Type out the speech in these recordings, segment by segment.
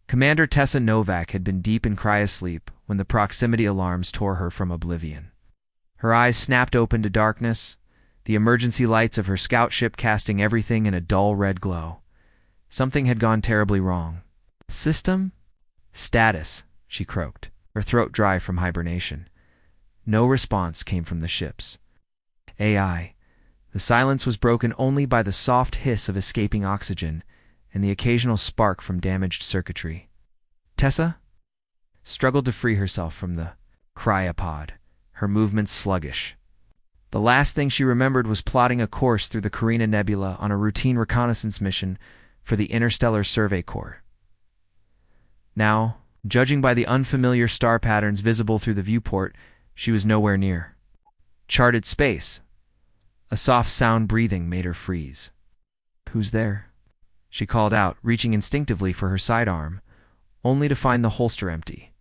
Commander Tessa Novak had been deep in cryosleep when the proximity alarms tore her from oblivion. Her eyes snapped open to darkness, the emergency lights of her scout ship casting everything in a dull red glow. Something had gone terribly wrong. System? Status, she croaked, her throat dry from hibernation. No response came from the ships. AI. The silence was broken only by the soft hiss of escaping oxygen and the occasional spark from damaged circuitry. Tessa struggled to free herself from the cryopod, her movements sluggish. The last thing she remembered was plotting a course through the Carina Nebula on a routine reconnaissance mission for the Interstellar Survey Corps. Now, judging by the unfamiliar star patterns visible through the viewport, she was nowhere near charted space. A soft sound breathing made her freeze. "Who's there?" she called out, reaching instinctively for her sidearm, only to find the holster empty.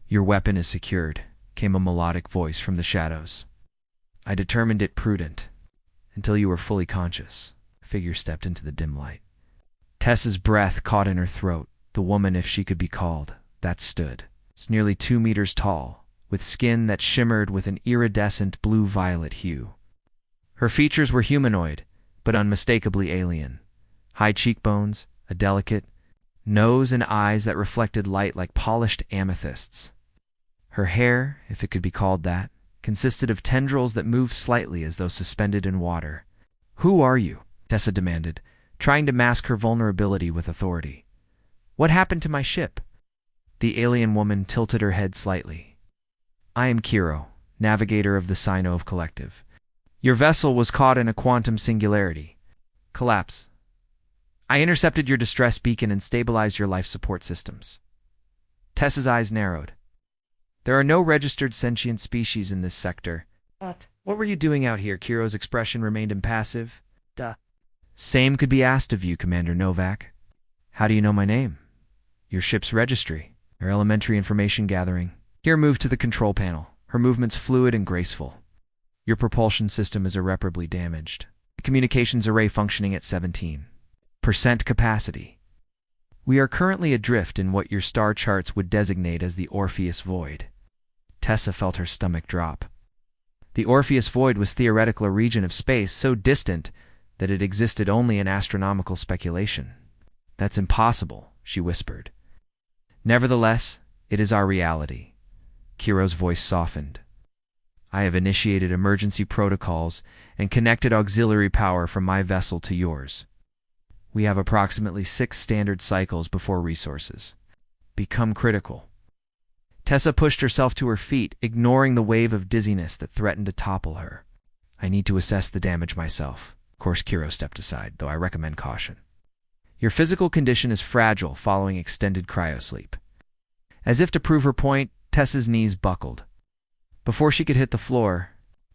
"Your weapon is secured," came a melodic voice from the shadows. "I determined it prudent. Until you were fully conscious." A figure stepped into the dim light. Tessa's breath caught in her throat. The woman, if she could be called, that stood. It's nearly 2 meters tall, with skin that shimmered with an iridescent blue-violet hue. Her features were humanoid, but unmistakably alien. High cheekbones, a delicate nose, and eyes that reflected light like polished amethysts. Her hair, if it could be called that, consisted of tendrils that moved slightly as though suspended in water. "Who are you?" Tessa demanded, trying to mask her vulnerability with authority. "What happened to my ship?" The alien woman tilted her head slightly. "I am Kiro, navigator of the Sinov Collective. Your vessel was caught in a quantum singularity. Collapse. I intercepted your distress beacon and stabilized your life support systems." Tessa's eyes narrowed. "There are no registered sentient species in this sector." "What were you doing out here?" Kiro's expression remained impassive. "Same could be asked of you, Commander Novak. How do you know my name?" "Your ship's registry, your elementary information gathering." Kira moved to the control panel, her movements fluid and graceful. "Your propulsion system is irreparably damaged. The communications array functioning at 17% capacity. We are currently adrift in what your star charts would designate as the Orpheus Void." Tessa felt her stomach drop. The Orpheus Void was theoretically a region of space so distant that it existed only in astronomical speculation. "That's impossible," she whispered. "Nevertheless, it is our reality." Kiro's voice softened. "I have initiated emergency protocols and connected auxiliary power from my vessel to yours. We have approximately 6 standard cycles before resources become critical." Tessa pushed herself to her feet, ignoring the wave of dizziness that threatened to topple her. "I need to assess the damage myself." Of course, Kiro stepped aside, though I recommend caution. "Your physical condition is fragile following extended cryosleep." As if to prove her point, Tessa's knees buckled. Before she could hit the floor,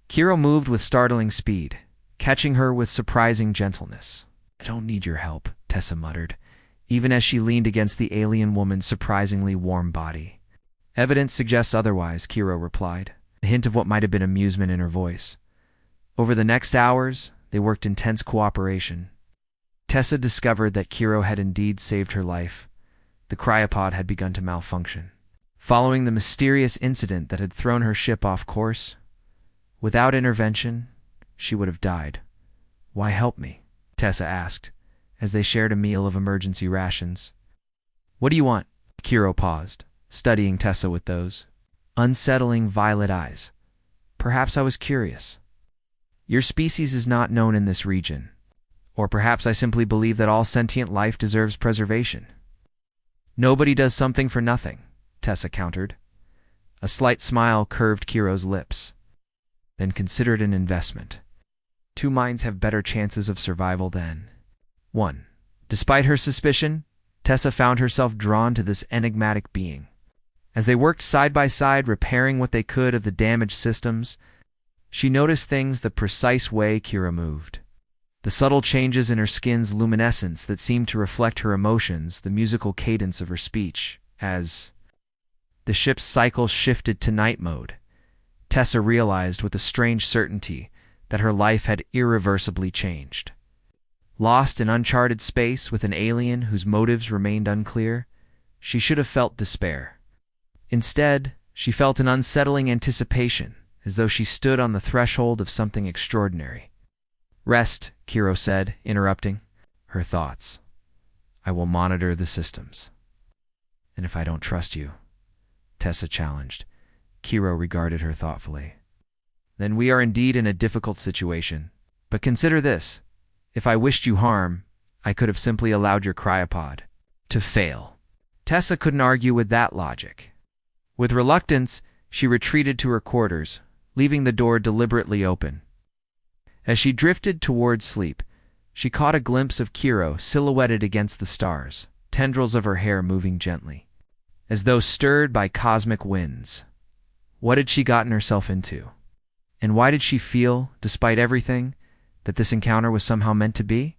Kiro moved with startling speed, catching her with surprising gentleness. "I don't need your help," Tessa muttered, even as she leaned against the alien woman's surprisingly warm body. "Evidence suggests otherwise," Kiro replied, a hint of what might have been amusement in her voice. Over the next hours, they worked in tense cooperation. Tessa discovered that Kiro had indeed saved her life. The cryopod had begun to malfunction, following the mysterious incident that had thrown her ship off course. Without intervention, she would have died. "Why help me?" Tessa asked, as they shared a meal of emergency rations. "What do you want?" Kiro paused, studying Tessa with those unsettling violet eyes. "Perhaps I was curious. Your species is not known in this region. Or perhaps I simply believe that all sentient life deserves preservation." "Nobody does something for nothing," Tessa countered. A slight smile curved Kiro's lips. "Then consider it an investment. 2 minds have better chances of survival than 1. Despite her suspicion, Tessa found herself drawn to this enigmatic being. As they worked side by side repairing what they could of the damaged systems, she noticed things the precise way Kiro moved. The subtle changes in her skin's luminescence that seemed to reflect her emotions, the musical cadence of her speech. As the ship's cycle shifted to night mode, Tessa realized with a strange certainty that her life had irreversibly changed. Lost in uncharted space with an alien whose motives remained unclear, she should have felt despair. Instead, she felt an unsettling anticipation, as though she stood on the threshold of something extraordinary. "Rest," Kiro said, interrupting her thoughts. "I will monitor the systems." "And if I don't trust you?" Tessa challenged. Kiro regarded her thoughtfully. "Then we are indeed in a difficult situation. But consider this. If I wished you harm, I could have simply allowed your cryopod to fail." Tessa couldn't argue with that logic. With reluctance, she retreated to her quarters, leaving the door deliberately open. As she drifted towards sleep, she caught a glimpse of Kiro silhouetted against the stars, tendrils of her hair moving gently, as though stirred by cosmic winds. What had she gotten herself into? And why did she feel, despite everything, that this encounter was somehow meant to be?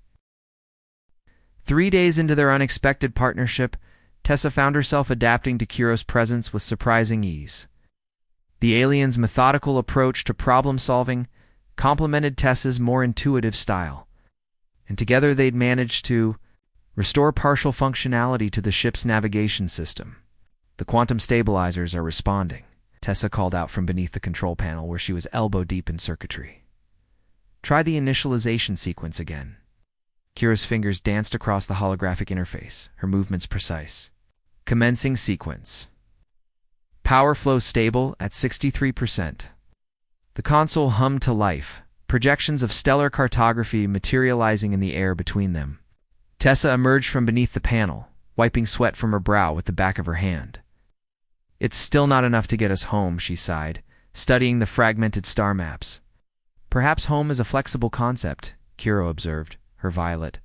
3 days into their unexpected partnership, Tessa found herself adapting to Kiro's presence with surprising ease. The alien's methodical approach to problem-solving complemented Tessa's more intuitive style, and together they'd managed to restore partial functionality to the ship's navigation system. "The quantum stabilizers are responding," Tessa called out from beneath the control panel where she was elbow-deep in circuitry. "Try the initialization sequence again." Kira's fingers danced across the holographic interface, her movements precise. "Commencing sequence. Power flow stable at 63%. The console hummed to life, projections of stellar cartography materializing in the air between them. Tessa emerged from beneath the panel, wiping sweat from her brow with the back of her hand. "It's still not enough to get us home," she sighed, studying the fragmented star maps. "Perhaps home is a flexible concept," Kiro observed, her violet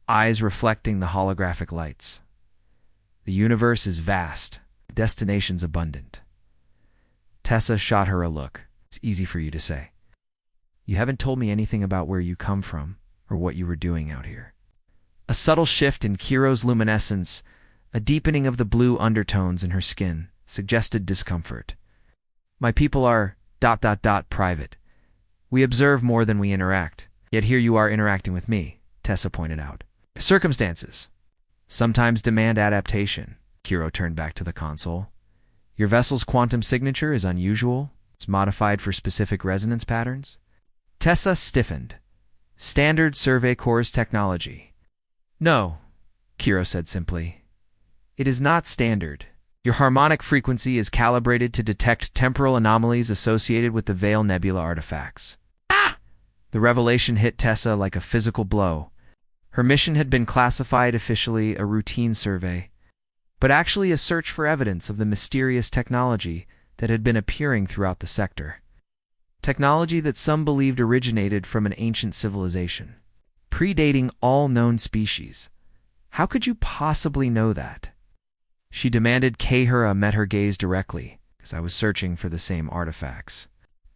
eyes reflecting the holographic lights. "The universe is vast, destinations abundant." Tessa shot her a look. "It's easy for you to say. You haven't told me anything about where you come from or what you were doing out here." A subtle shift in Kiro's luminescence, a deepening of the blue undertones in her skin, suggested discomfort. "My people are ... private. We observe more than we interact. Yet here you are interacting with me," Tessa pointed out. "Circumstances sometimes demand adaptation." Kiro turned back to the console. "Your vessel's quantum signature is unusual. It's modified for specific resonance patterns." Tessa stiffened. "Standard Survey Corps technology." "No," Kiro said simply. "It is not standard. Your harmonic frequency is calibrated to detect temporal anomalies associated with the Veil Nebula artifacts." Ah! The revelation hit Tessa like a physical blow. Her mission had been classified officially a routine survey, but actually a search for evidence of the mysterious technology that had been appearing throughout the sector. Technology that some believed originated from an ancient civilization, predating all known species. How could you possibly know that? She demanded. Kahura met her gaze directly, as I was searching for the same artifacts.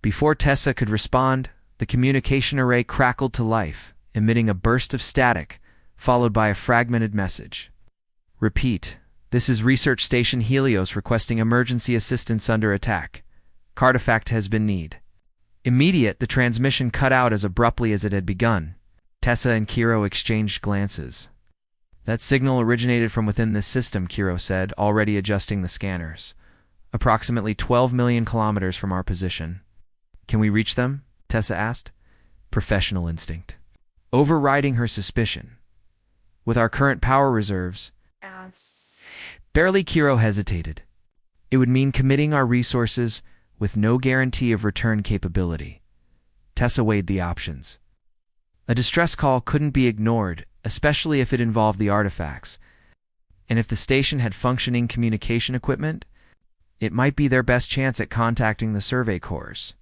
Before Tessa could respond, the communication array crackled to life, emitting a burst of static, followed by a fragmented message. "Repeat. This is Research Station Helios requesting emergency assistance under attack. Cartifact has been need." Immediate, the transmission cut out as abruptly as it had begun. Tessa and Kiro exchanged glances. "That signal originated from within this system," Kiro said, already adjusting the scanners. "Approximately 12 million kilometers from our position." "Can we reach them?" Tessa asked. Professional instinct overriding her suspicion. "With our current power reserves..." Barely. Kiro hesitated. "It would mean committing our resources with no guarantee of return capability." Tessa weighed the options. A distress call couldn't be ignored, especially if it involved the artifacts. And if the station had functioning communication equipment, it might be their best chance at contacting the survey corps.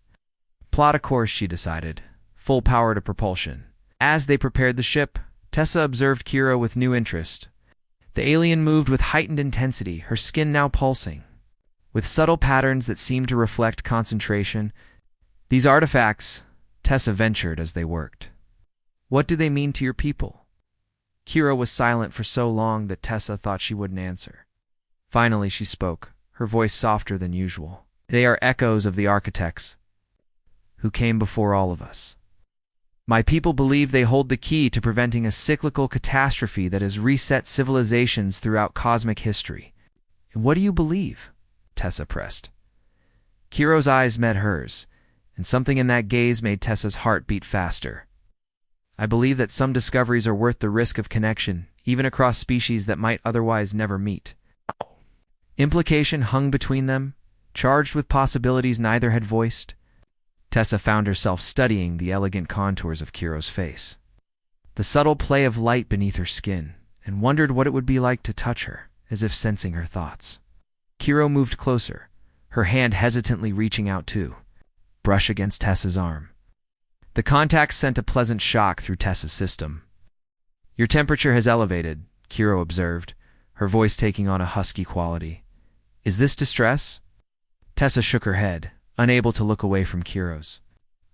Plot a course, she decided. Full power to propulsion. As they prepared the ship, Tessa observed Kiro with new interest. The alien moved with heightened intensity, her skin now pulsing, with subtle patterns that seemed to reflect concentration. "These artifacts," Tessa ventured as they worked. "What do they mean to your people?" Kiro was silent for so long that Tessa thought she wouldn't answer. Finally she spoke, her voice softer than usual. "They are echoes of the architects who came before all of us. My people believe they hold the key to preventing a cyclical catastrophe that has reset civilizations throughout cosmic history. "And what do you believe?" Tessa pressed. Kiro's eyes met hers, and something in that gaze made Tessa's heart beat faster. "I believe that some discoveries are worth the risk of connection, even across species that might otherwise never meet." Implication hung between them, charged with possibilities neither had voiced. Tessa found herself studying the elegant contours of Kiro's face, the subtle play of light beneath her skin, and wondered what it would be like to touch her, as if sensing her thoughts. Kiro moved closer, her hand hesitantly reaching out to brush against Tessa's arm. The contact sent a pleasant shock through Tessa's system. "Your temperature has elevated," Kiro observed, her voice taking on a husky quality. "Is this distress?" Tessa shook her head, unable to look away from Kiro's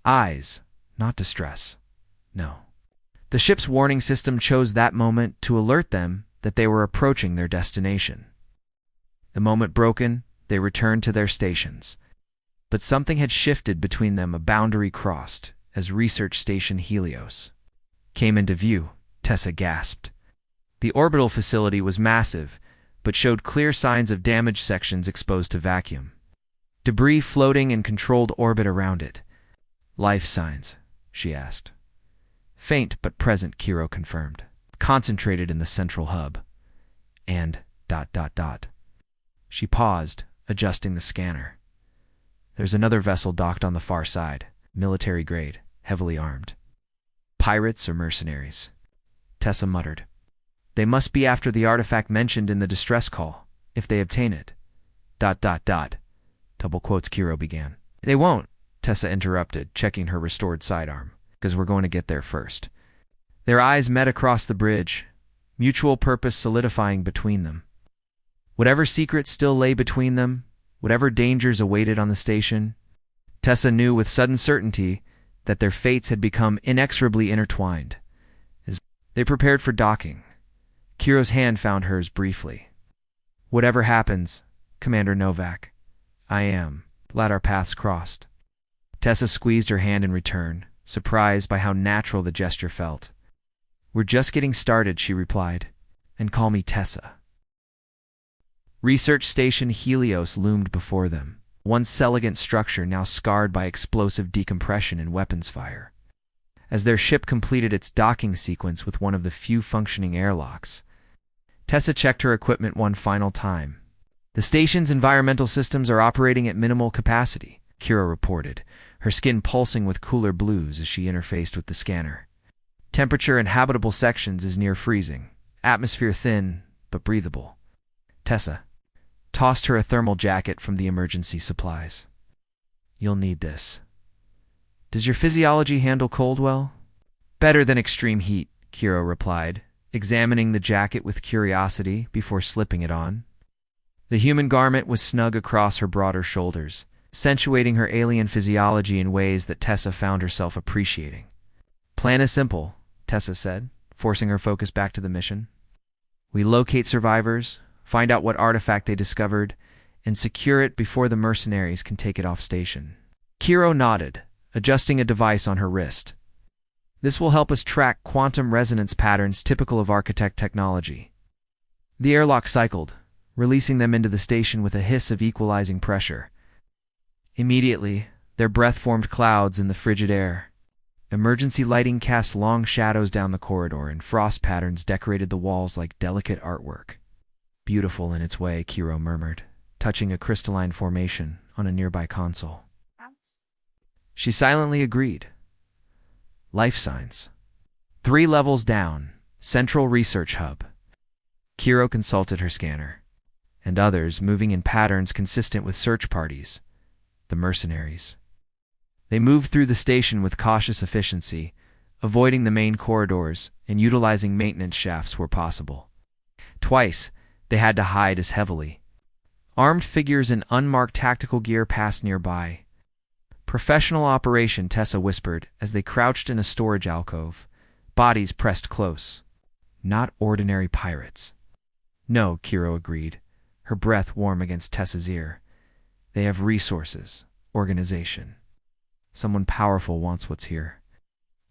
eyes. "Not distress. No." The ship's warning system chose that moment to alert them that they were approaching their destination. The moment broken, they returned to their stations. But something had shifted between them, a boundary crossed, as Research Station Helios came into view. Tessa gasped. The orbital facility was massive, but showed clear signs of damaged sections exposed to vacuum. Debris floating in controlled orbit around it. "Life signs?" she asked. "Faint but present," Kiro confirmed. "Concentrated in the central hub." And ... She paused, adjusting the scanner. "There's another vessel docked on the far side, military grade, heavily armed." "Pirates or mercenaries?" Tessa muttered. "They must be after the artifact mentioned in the distress call, if they obtain it." Double quotes Kiro began. "They won't," Tessa interrupted, checking her restored sidearm, "because we're going to get there first." Their eyes met across the bridge, mutual purpose solidifying between them. Whatever secrets still lay between them, whatever dangers awaited on the station, Tessa knew with sudden certainty that their fates had become inexorably intertwined. As they prepared for docking, Kiro's hand found hers briefly. "Whatever happens, Commander Novak, I am glad our paths crossed." Tessa squeezed her hand in return, surprised by how natural the gesture felt. "We're just getting started," she replied, "and call me Tessa." Research Station Helios loomed before them, once elegant structure now scarred by explosive decompression and weapons fire. As their ship completed its docking sequence with one of the few functioning airlocks, Tessa checked her equipment one final time. "The station's environmental systems are operating at minimal capacity," Kiro reported, her skin pulsing with cooler blues as she interfaced with the scanner. "Temperature in habitable sections is near freezing, atmosphere thin but breathable." Tessa tossed her a thermal jacket from the emergency supplies. "You'll need this." "Does your physiology handle cold well?" "Better than extreme heat," Kiro replied, examining the jacket with curiosity before slipping it on. The human garment was snug across her broader shoulders, accentuating her alien physiology in ways that Tessa found herself appreciating. "Plan is simple," Tessa said, forcing her focus back to the mission. "We locate survivors, find out what artifact they discovered, and secure it before the mercenaries can take it off station." Kiro nodded, adjusting a device on her wrist. "This will help us track quantum resonance patterns typical of architect technology." The airlock cycled, releasing them into the station with a hiss of equalizing pressure. Immediately, their breath formed clouds in the frigid air. Emergency lighting cast long shadows down the corridor, and frost patterns decorated the walls like delicate artwork. "Beautiful in its way," Kiro murmured, touching a crystalline formation on a nearby console. She silently agreed. "Life signs." 3 levels down, Central Research Hub. Kiro consulted her scanner. And others moving in patterns consistent with search parties. The mercenaries. They moved through the station with cautious efficiency, avoiding the main corridors and utilizing maintenance shafts where possible. Twice, they had to hide as heavily. Armed figures in unmarked tactical gear passed nearby. "Professional operation," Tessa whispered as they crouched in a storage alcove, bodies pressed close. "Not ordinary pirates." "No," Kiro agreed, her breath warm against Tessa's ear. "They have resources, organization. Someone powerful wants what's here."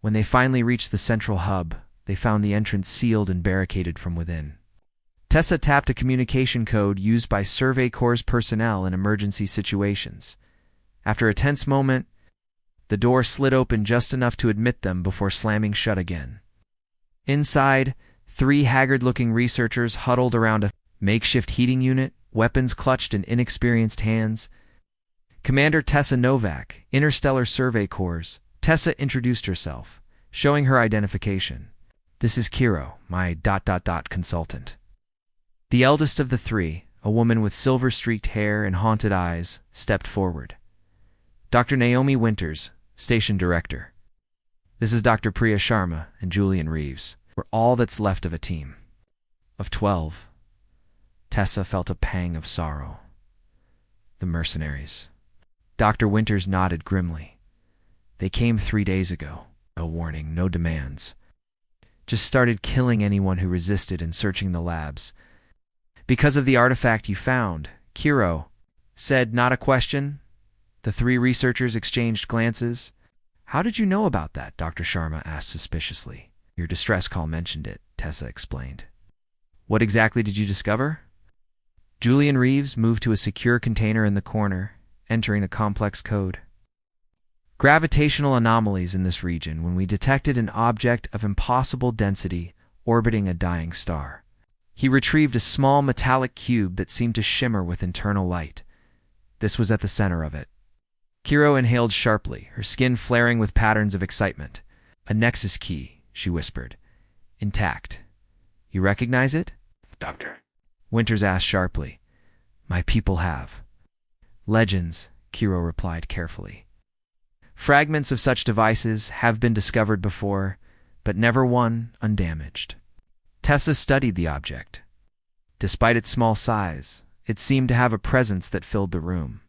When they finally reached the central hub, they found the entrance sealed and barricaded from within. Tessa tapped a communication code used by Survey Corps personnel in emergency situations. After a tense moment, the door slid open just enough to admit them before slamming shut again. Inside, 3 haggard-looking researchers huddled around a makeshift heating unit, weapons clutched in inexperienced hands. Commander Tessa Novak, Interstellar Survey Corps. Tessa introduced herself, showing her identification. This is Kiro, my ... consultant. The eldest of the 3, a woman with silver-streaked hair and haunted eyes, stepped forward. Dr. Naomi Winters, Station Director. This is Dr. Priya Sharma and Julian Reeves. We're all that's left of a team. Of 12. Tessa felt a pang of sorrow. The mercenaries. Dr. Winters nodded grimly. They came 3 days ago. No warning, no demands. Just started killing anyone who resisted and searching the labs. Because of the artifact you found, Kiro said, not a question. The 3 researchers exchanged glances. How did you know about that? Dr. Sharma asked suspiciously. Your distress call mentioned it, Tessa explained. What exactly did you discover? Julian Reeves moved to a secure container in the corner, entering a complex code. Gravitational anomalies in this region when we detected an object of impossible density orbiting a dying star. He retrieved a small metallic cube that seemed to shimmer with internal light. This was at the center of it. Kiro inhaled sharply, her skin flaring with patterns of excitement. A nexus key, she whispered. Intact. You recognize it? Doctor. Winters asked sharply. My people have. Legends, Kiro replied carefully. Fragments of such devices have been discovered before, but never one undamaged. Tessa studied the object. Despite its small size, it seemed to have a presence that filled the room.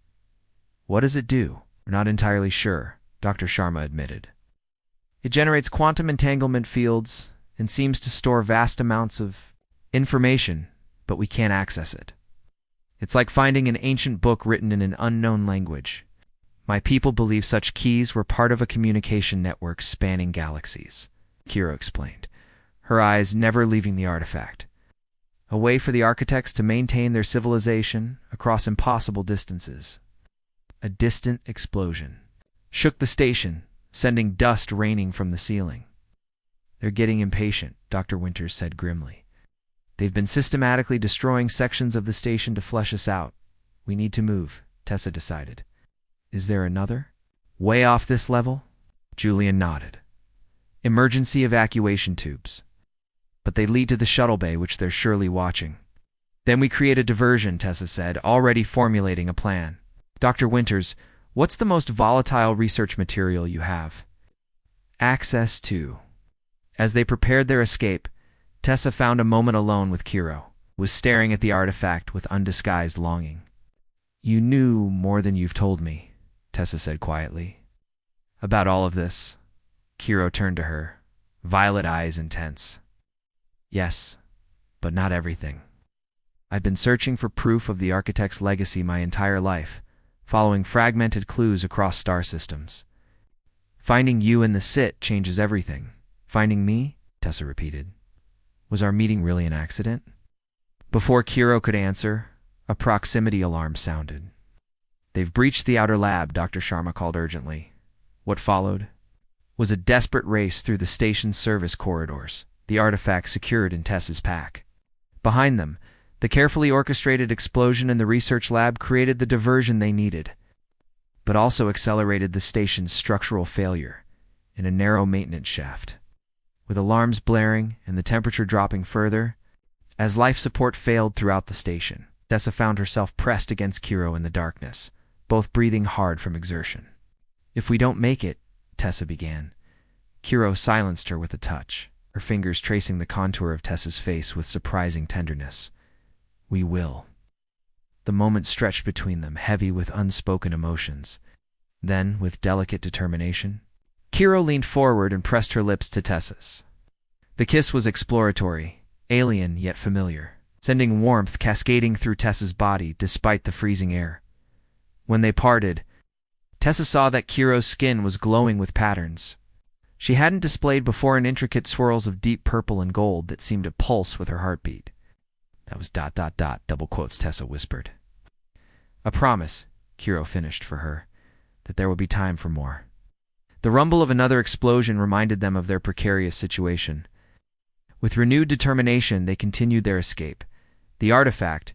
What does it do? We're not entirely sure, Dr. Sharma admitted. It generates quantum entanglement fields and seems to store vast amounts of information, but we can't access it. It's like finding an ancient book written in an unknown language. My people believe such keys were part of a communication network spanning galaxies, Kiro explained, her eyes never leaving the artifact. A way for the architects to maintain their civilization across impossible distances. A distant explosion shook the station, sending dust raining from the ceiling. They're getting impatient, Dr. Winters said grimly. They've been systematically destroying sections of the station to flush us out. We need to move, Tessa decided. Is there another? Way off this level? Julian nodded. Emergency evacuation tubes. But they lead to the shuttle bay, which they're surely watching. Then we create a diversion, Tessa said, already formulating a plan. Dr. Winters, what's the most volatile research material you have? Access to. As they prepared their escape, Tessa found a moment alone with Kiro, was staring at the artifact with undisguised longing. You knew more than you've told me, Tessa said quietly. About all of this? Kiro turned to her, violet eyes intense. Yes, but not everything. I've been searching for proof of the architect's legacy my entire life, following fragmented clues across star systems. Finding you in the SIT changes everything. Finding me? Tessa repeated. Was our meeting really an accident? Before Kiro could answer, a proximity alarm sounded. They've breached the outer lab, Dr. Sharma called urgently. What followed was a desperate race through the station's service corridors, the artifact secured in Tessa's pack. Behind them, the carefully orchestrated explosion in the research lab created the diversion they needed, but also accelerated the station's structural failure in a narrow maintenance shaft. With alarms blaring and the temperature dropping further, as life support failed throughout the station, Tessa found herself pressed against Kiro in the darkness, both breathing hard from exertion. If we don't make it, Tessa began. Kiro silenced her with a touch, her fingers tracing the contour of Tessa's face with surprising tenderness. We will. The moment stretched between them, heavy with unspoken emotions. Then, with delicate determination, Kiro leaned forward and pressed her lips to Tessa's. The kiss was exploratory, alien yet familiar, sending warmth cascading through Tessa's body despite the freezing air. When they parted, Tessa saw that Kiro's skin was glowing with patterns. She hadn't displayed before in intricate swirls of deep purple and gold that seemed to pulse with her heartbeat. That was ... double quotes, Tessa whispered. A promise, Kiro finished for her, that there would be time for more. The rumble of another explosion reminded them of their precarious situation. With renewed determination, they continued their escape. The artifact,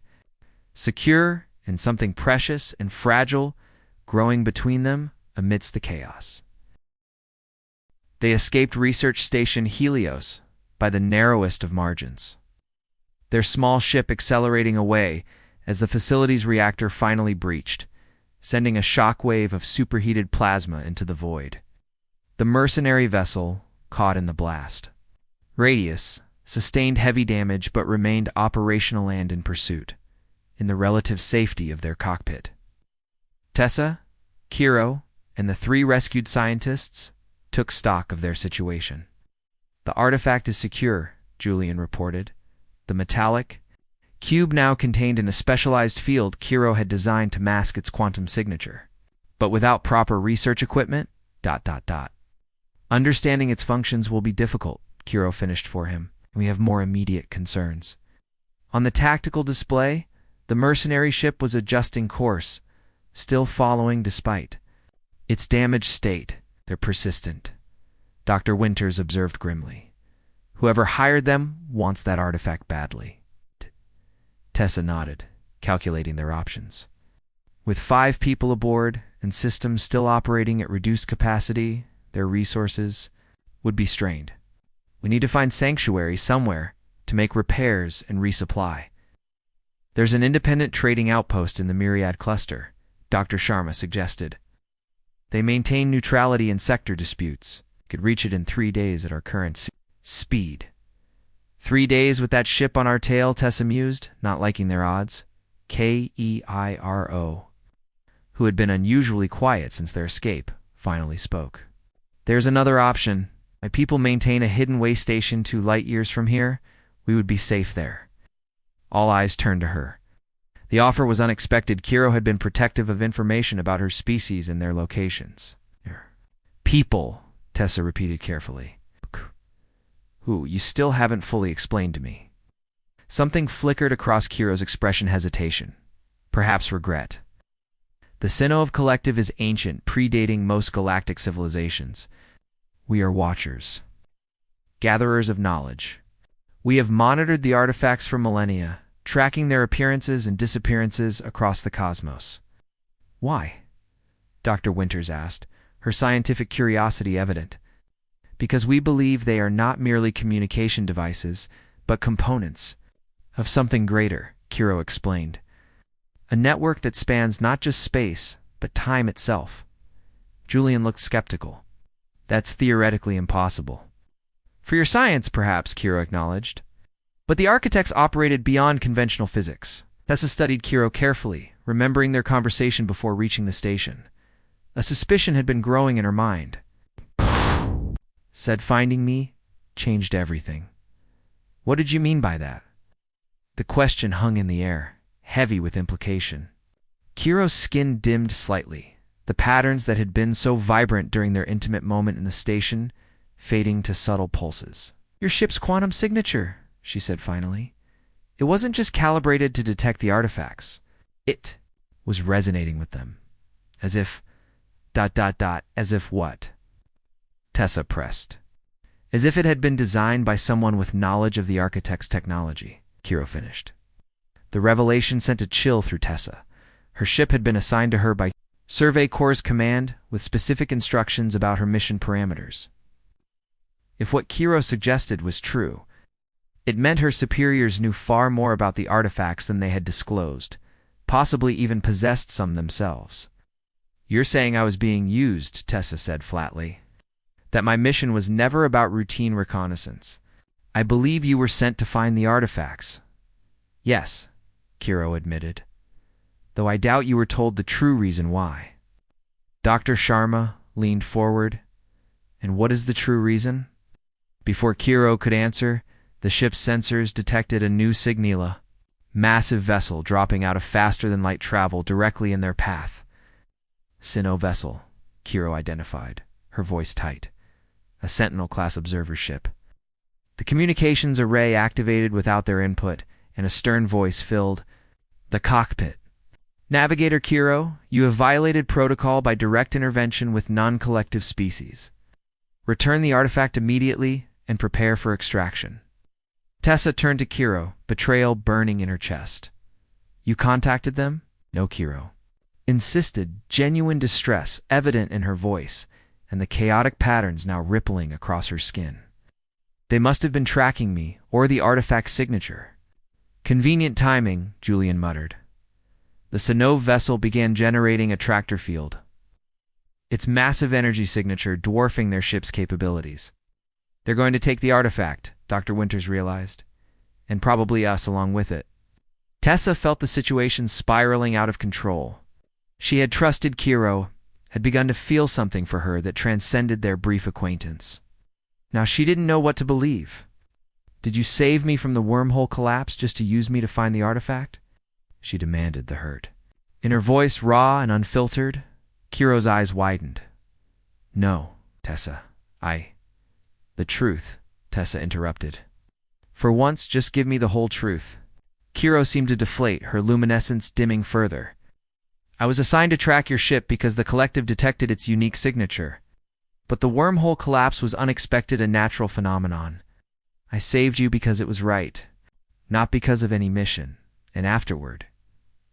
secure and something precious and fragile, growing between them amidst the chaos. They escaped Research Station Helios by the narrowest of margins, their small ship accelerating away as the facility's reactor finally breached, sending a shock wave of superheated plasma into the void. The mercenary vessel caught in the blast. Radius sustained heavy damage but remained operational and in pursuit, in the relative safety of their cockpit. Tessa, Kiro, and the 3 rescued scientists took stock of their situation. The artifact is secure, Julian reported. The metallic cube now contained in a specialized field Kiro had designed to mask its quantum signature. But without proper research equipment, ... Understanding its functions will be difficult, Kiro finished for him, and we have more immediate concerns. On the tactical display, the mercenary ship was adjusting course, still following despite its damaged state. They're persistent, Dr. Winters observed grimly. Whoever hired them wants that artifact badly. Tessa nodded, calculating their options. With 5 people aboard and systems still operating at reduced capacity, their resources would be strained. We need to find sanctuary somewhere to make repairs and resupply. There's an independent trading outpost in the Myriad cluster, Dr. Sharma suggested. They maintain neutrality in sector disputes. Could reach it in 3 days at our current speed. 3 days with that ship on our tail, Tessa mused, not liking their odds. Keiro, who had been unusually quiet since their escape, finally spoke. There's another option. My people maintain a hidden way station 2 light years from here. We would be safe there. All eyes turned to her. The offer was unexpected. Kiro had been protective of information about her species and their locations. People, Tessa repeated carefully. Who, you still haven't fully explained to me. Something flickered across Kiro's expression: hesitation, perhaps regret. The Sinov collective is ancient, predating most galactic civilizations. We are watchers, gatherers of knowledge. We have monitored the artifacts for millennia, tracking their appearances and disappearances across the cosmos. Why? Dr. Winters asked, her scientific curiosity evident. Because we believe they are not merely communication devices, but components of something greater, Kiro explained. A network that spans not just space, but time itself. Julian looked skeptical. That's theoretically impossible. For your science, perhaps, Kiro acknowledged. But the architects operated beyond conventional physics. Tessa studied Kiro carefully, remembering their conversation before reaching the station. A suspicion had been growing in her mind. Said finding me changed everything. What did you mean by that? The question hung in the air, heavy with implication. Kiro's skin dimmed slightly, the patterns that had been so vibrant during their intimate moment in the station fading to subtle pulses. Your ship's quantum signature, she said finally. It wasn't just calibrated to detect the artifacts. It was resonating with them. As if... as if what? Tessa pressed. As if it had been designed by someone with knowledge of the architect's technology, Kiro finished. The revelation sent a chill through Tessa. Her ship had been assigned to her by Survey Corps' command with specific instructions about her mission parameters. If what Kiro suggested was true, it meant her superiors knew far more about the artifacts than they had disclosed, possibly even possessed some themselves. You're saying I was being used, Tessa said flatly. That my mission was never about routine reconnaissance. I believe you were sent to find the artifacts. Yes, Kiro admitted, though I doubt you were told the true reason why. Dr. Sharma leaned forward. And what is the true reason? Before Kiro could answer, the ship's sensors detected a new signila, massive vessel dropping out of faster-than-light travel directly in their path. Sinnoh vessel, Kiro identified, her voice tight. A Sentinel-class observer ship. The communications array activated without their input, and a stern voice filled the cockpit. "Navigator Kiro, you have violated protocol by direct intervention with non-collective species. Return the artifact immediately and prepare for extraction." Tessa turned to Kiro, betrayal burning in her chest. "You contacted them?" "No," Kiro insisted, genuine distress evident in her voice, and the chaotic patterns now rippling across her skin. "They must have been tracking me, or the artifact's signature." "Convenient timing," Julian muttered. The Sinov vessel began generating a tractor field, its massive energy signature dwarfing their ship's capabilities. "They're going to take the artifact," Dr. Winters realized, "and probably us along with it." Tessa felt the situation spiraling out of control. She had trusted Kiro, had begun to feel something for her that transcended their brief acquaintance. Now she didn't know what to believe. "Did you save me from the wormhole collapse just to use me to find the artifact?" she demanded, the hurt in her voice raw and unfiltered. Kiro's eyes widened. "No, Tessa, The truth," Tessa interrupted. "For once, just give me the whole truth." Kiro seemed to deflate, her luminescence dimming further. "I was assigned to track your ship because the collective detected its unique signature. But the wormhole collapse was unexpected, a natural phenomenon. I saved you because it was right, not because of any mission. And afterward,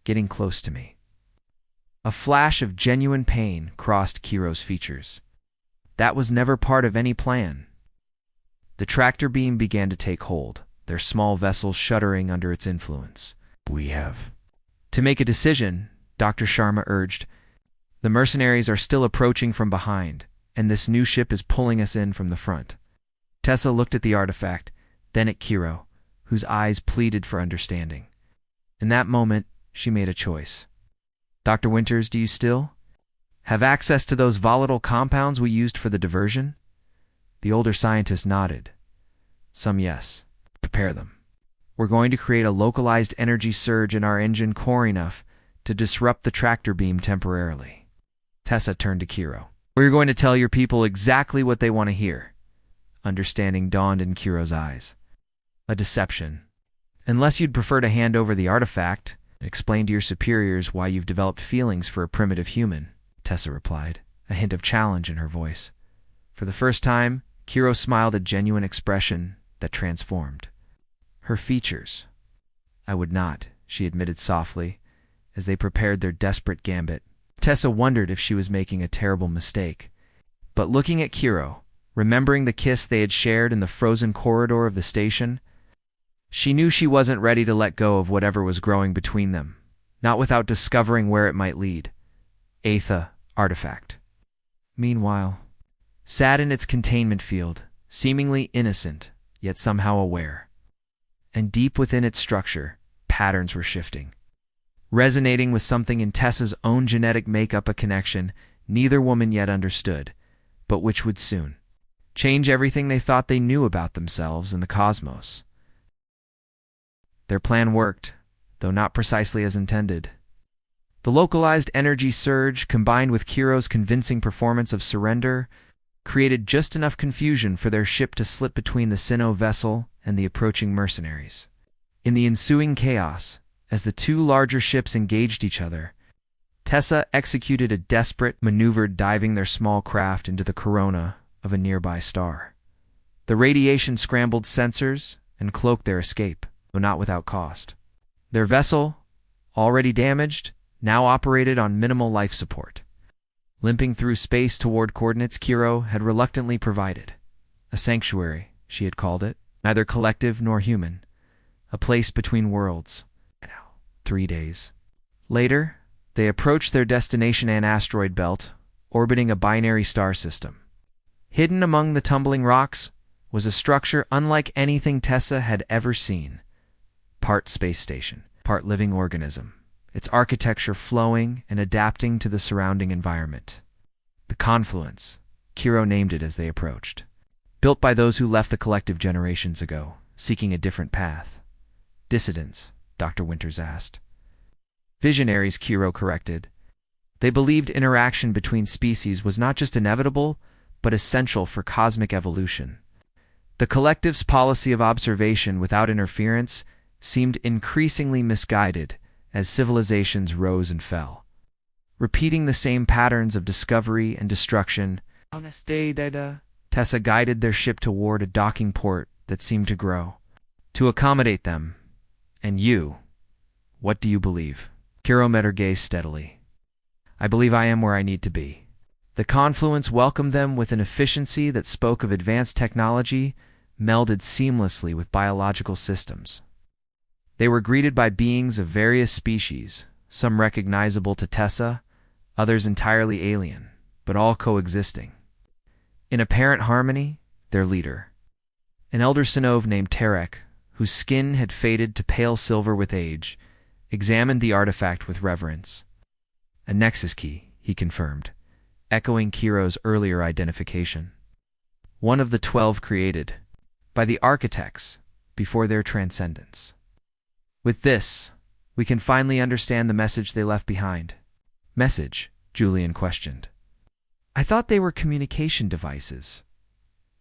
getting close to me." A flash of genuine pain crossed Kiro's features. That was never part of any plan. The tractor beam began to take hold, their small vessel shuddering under its influence. "We have to make a decision," Dr. Sharma urged. "The mercenaries are still approaching from behind, and this new ship is pulling us in from the front." Tessa looked at the artifact, then at Kiro, whose eyes pleaded for understanding. In that moment, she made a choice. "Dr. Winters, do you still have access to those volatile compounds we used for the diversion?" The older scientist nodded. "Some, yes. Prepare them. We're going to create a localized energy surge in our engine core enough to disrupt the tractor beam temporarily." Tessa turned to Kiro. "We're going to tell your people exactly what they want to hear." Understanding dawned in Kiro's eyes. "A deception. Unless you'd prefer to hand over the artifact and explain to your superiors why you've developed feelings for a primitive human," Tessa replied, a hint of challenge in her voice. For the first time, Kiro smiled a genuine expression that transformed her features. "I would not," she admitted softly, as they prepared their desperate gambit. Tessa wondered if she was making a terrible mistake. But looking at Kiro, remembering the kiss they had shared in the frozen corridor of the station, she knew she wasn't ready to let go of whatever was growing between them, not without discovering where it might lead. Aetha artifact. Meanwhile, sat in its containment field, seemingly innocent, yet somehow aware. And deep within its structure, patterns were shifting, resonating with something in Tessa's own genetic makeup, a connection neither woman yet understood, but which would soon change everything they thought they knew about themselves and the cosmos. Their plan worked, though not precisely as intended. The localized energy surge, combined with Kiro's convincing performance of surrender, created just enough confusion for their ship to slip between the Sinnoh vessel and the approaching mercenaries. In the ensuing chaos, as the two larger ships engaged each other, Tessa executed a desperate maneuver, diving their small craft into the corona of a nearby star. The radiation scrambled sensors and cloaked their escape, though not without cost. Their vessel, already damaged, now operated on minimal life support. Limping through space toward coordinates Kiro had reluctantly provided. A sanctuary, she had called it, neither collective nor human. A place between worlds. 3 days later, they approached their destination, an asteroid belt, orbiting a binary star system. Hidden among the tumbling rocks was a structure unlike anything Tessa had ever seen. Part space station, part living organism, its architecture flowing and adapting to the surrounding environment. The Confluence, Kiro named it as they approached. Built by those who left the collective generations ago, seeking a different path. Dissidents, Dr. Winters asked. Visionaries, Kiro corrected. They believed interaction between species was not just inevitable, but essential for cosmic evolution. The collective's policy of observation without interference seemed increasingly misguided as civilizations rose and fell, repeating the same patterns of discovery and destruction. Tessa guided their ship toward a docking port that seemed to grow, to accommodate them. And you, what do you believe? Kiro met her gaze steadily. I believe I am where I need to be. The confluence welcomed them with an efficiency that spoke of advanced technology melded seamlessly with biological systems. They were greeted by beings of various species, some recognizable to Tessa, others entirely alien, but all coexisting. In apparent harmony, their leader, an elder Sinov named Tarek, whose skin had faded to pale silver with age, examined the artifact with reverence. A nexus key, he confirmed, echoing Kiro's earlier identification. One of the 12 created by the architects before their transcendence. With this, we can finally understand the message they left behind. Message? Julian questioned. I thought they were communication devices.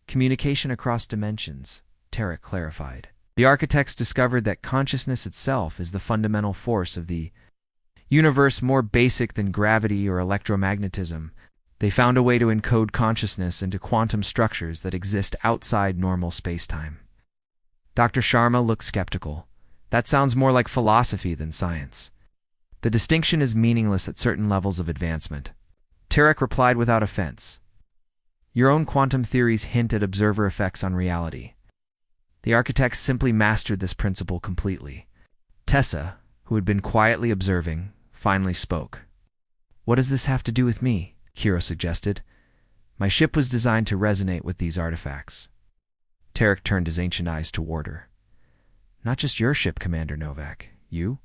Communication across dimensions, Tarek clarified. The architects discovered that consciousness itself is the fundamental force of the universe, more basic than gravity or electromagnetism. They found a way to encode consciousness into quantum structures that exist outside normal spacetime. Dr. Sharma looked skeptical. That sounds more like philosophy than science. The distinction is meaningless at certain levels of advancement. Tarek replied without offense. Your own quantum theories hint at observer effects on reality. The architects simply mastered this principle completely. Tessa, who had been quietly observing, finally spoke. What does this have to do with me? Kiro suggested. My ship was designed to resonate with these artifacts. Tarek turned his ancient eyes toward her. Not just your ship, Commander Novak. You?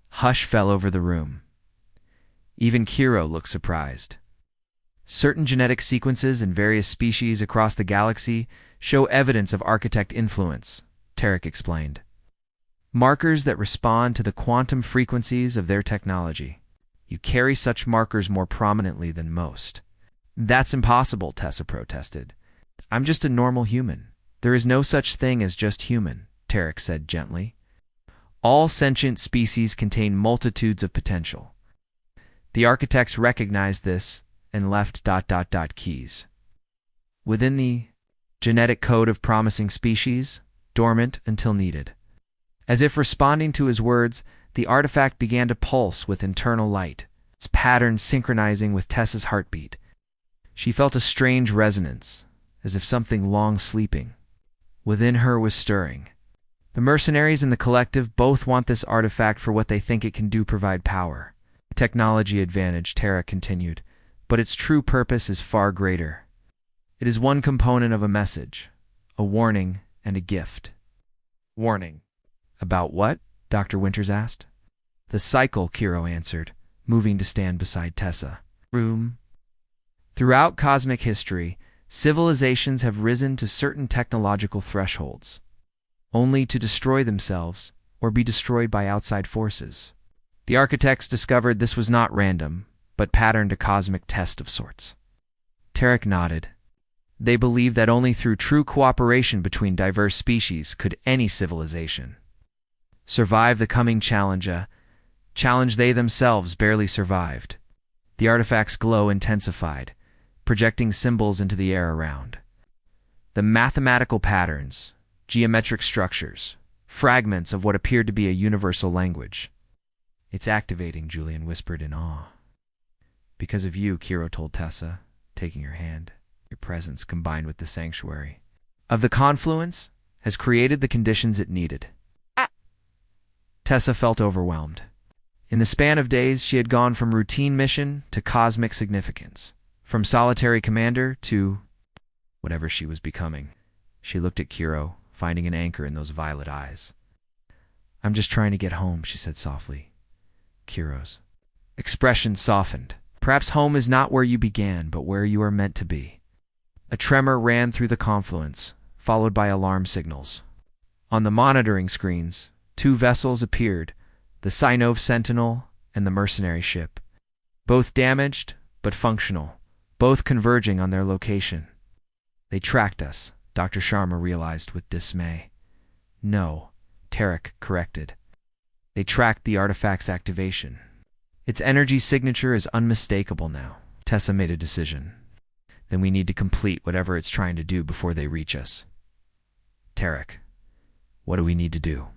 Hush fell over the room. Even Kiro looked surprised. Certain genetic sequences in various species across the galaxy show evidence of architect influence, Tarek explained. Markers that respond to the quantum frequencies of their technology. You carry such markers more prominently than most. That's impossible, Tessa protested. I'm just a normal human. There is no such thing as just human, Tarek said gently. All sentient species contain multitudes of potential. The architects recognized this and left ... keys. Within the genetic code of promising species, dormant until needed. As if responding to his words, the artifact began to pulse with internal light, its pattern synchronizing with Tessa's heartbeat. She felt a strange resonance, as if something long sleeping within her was stirring. The mercenaries and the collective both want this artifact for what they think it can do: provide power. Technology advantage, Tarek continued, but its true purpose is far greater. It is one component of a message, a warning and a gift. Warning. About what? Dr. Winters asked. The cycle, Kiro answered, moving to stand beside Tessa. Room. Throughout cosmic history, civilizations have risen to certain technological thresholds, only to destroy themselves or be destroyed by outside forces. The architects discovered this was not random, but patterned a cosmic test of sorts. Tarek nodded. They believed that only through true cooperation between diverse species could any civilization survive the coming challenge, a challenge they themselves barely survived. The artifact's glow intensified, projecting symbols into the air around. The mathematical patterns, geometric structures, fragments of what appeared to be a universal language. It's activating, Julian whispered in awe. Because of you, Kiro told Tessa, taking her hand. Your presence, combined with the sanctuary of the confluence, has created the conditions it needed. Tessa felt overwhelmed. In the span of days, she had gone from routine mission to cosmic significance, from solitary commander to whatever she was becoming. She looked at Kiro, finding an anchor in those violet eyes. I'm just trying to get home, she said softly. Kiro's expression softened. Perhaps home is not where you began, but where you are meant to be. A tremor ran through the confluence, followed by alarm signals. On the monitoring screens, 2 vessels appeared, the Sinov Sentinel and the mercenary ship. Both damaged, but functional, both converging on their location. They tracked us, Dr. Sharma realized with dismay. No, Tarek corrected. They tracked the artifact's activation. Its energy signature is unmistakable now. Tessa made a decision. Then we need to complete whatever it's trying to do before they reach us. Tarek, what do we need to do?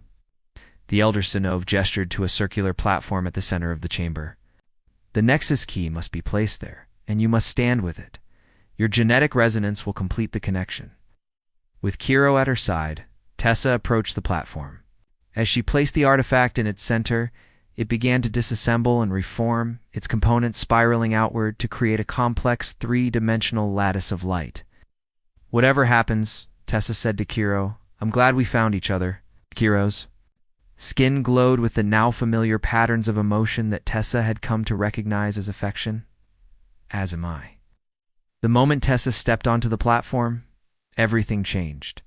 The elder Sinov gestured to a circular platform at the center of the chamber. The Nexus key must be placed there, and you must stand with it. Your genetic resonance will complete the connection. With Kiro at her side, Tessa approached the platform. As she placed the artifact in its center, it began to disassemble and reform, its components spiraling outward to create a complex three-dimensional lattice of light. Whatever happens, Tessa said to Kiro, I'm glad we found each other. Kiro's skin glowed with the now familiar patterns of emotion that Tessa had come to recognize as affection. As am I. The moment Tessa stepped onto the platform, everything changed.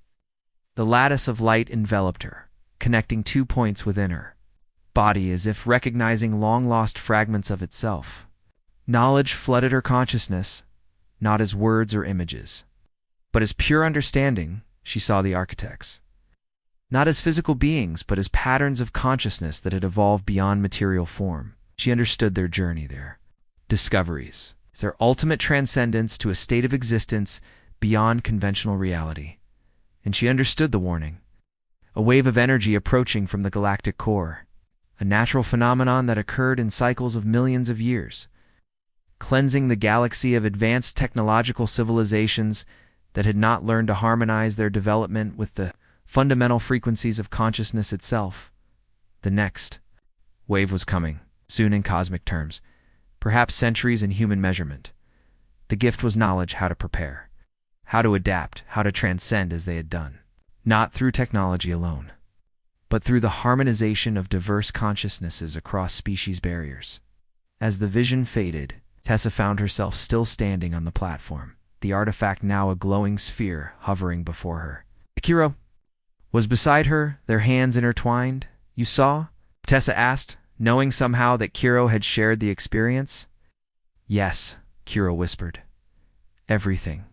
The lattice of light enveloped her, connecting 2 points within her body as if recognizing long-lost fragments of itself. Knowledge flooded her consciousness, not as words or images, but as pure understanding. She saw the architects, not as physical beings, but as patterns of consciousness that had evolved beyond material form. She understood their journey there, discoveries, their ultimate transcendence to a state of existence beyond conventional reality. And she understood the warning, a wave of energy approaching from the galactic core, a natural phenomenon that occurred in cycles of millions of years, cleansing the galaxy of advanced technological civilizations that had not learned to harmonize their development with the fundamental frequencies of consciousness itself. The next wave was coming, soon in cosmic terms, perhaps centuries in human measurement. The gift was knowledge, how to prepare, how to adapt, how to transcend as they had done, not through technology alone, but through the harmonization of diverse consciousnesses across species barriers. As the vision faded, Tessa found herself still standing on the platform, the artifact now a glowing sphere hovering before her. Kiro was beside her, their hands intertwined. You saw? Tessa asked, knowing somehow that Kiro had shared the experience. Yes, Kiro whispered. Everything.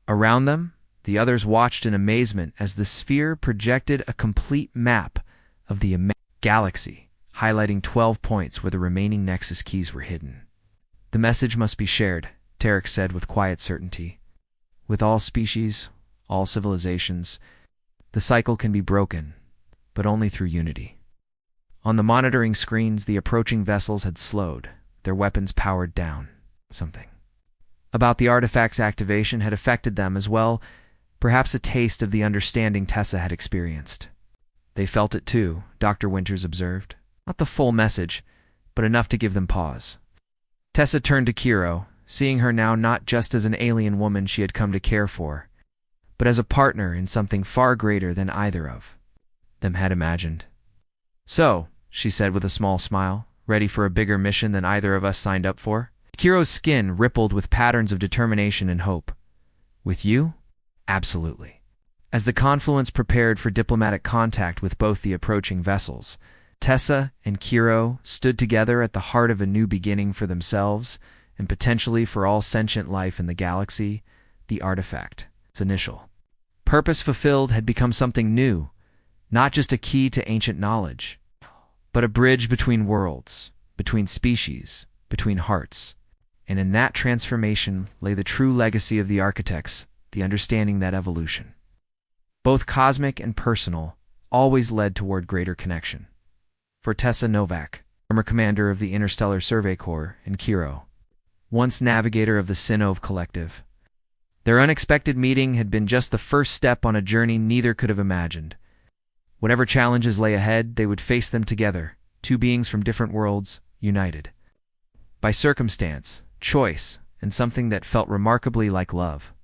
Around them, the others watched in amazement as the sphere projected a complete map of the galaxy, highlighting 12 points where the remaining Nexus keys were hidden. The message must be shared, Tarek said with quiet certainty. With all species, all civilizations, the cycle can be broken, but only through unity. On the monitoring screens, the approaching vessels had slowed, their weapons powered down. Something about the artifact's activation had affected them as well, perhaps a taste of the understanding Tessa had experienced. They felt it too, Dr. Winters observed. Not the full message, but enough to give them pause. Tessa turned to Kiro, seeing her now not just as an alien woman she had come to care for, but as a partner in something far greater than either of them had imagined. So, she said with a small smile, ready for a bigger mission than either of us signed up for. Kiro's skin rippled with patterns of determination and hope. With you? Absolutely. As the confluence prepared for diplomatic contact with both the approaching vessels, Tessa and Kiro stood together at the heart of a new beginning for themselves and potentially for all sentient life in the galaxy. The artifact, its initial purpose fulfilled, had become something new, not just a key to ancient knowledge, but a bridge between worlds, between species, between hearts. And in that transformation lay the true legacy of the architects, the understanding that evolution, both cosmic and personal, always led toward greater connection. For Tessa Novak, former commander of the Interstellar Survey Corps, and Kiro, once navigator of the Sinov Collective, their unexpected meeting had been just the first step on a journey neither could have imagined. Whatever challenges lay ahead, they would face them together, two beings from different worlds, united by circumstance, choice, and something that felt remarkably like love.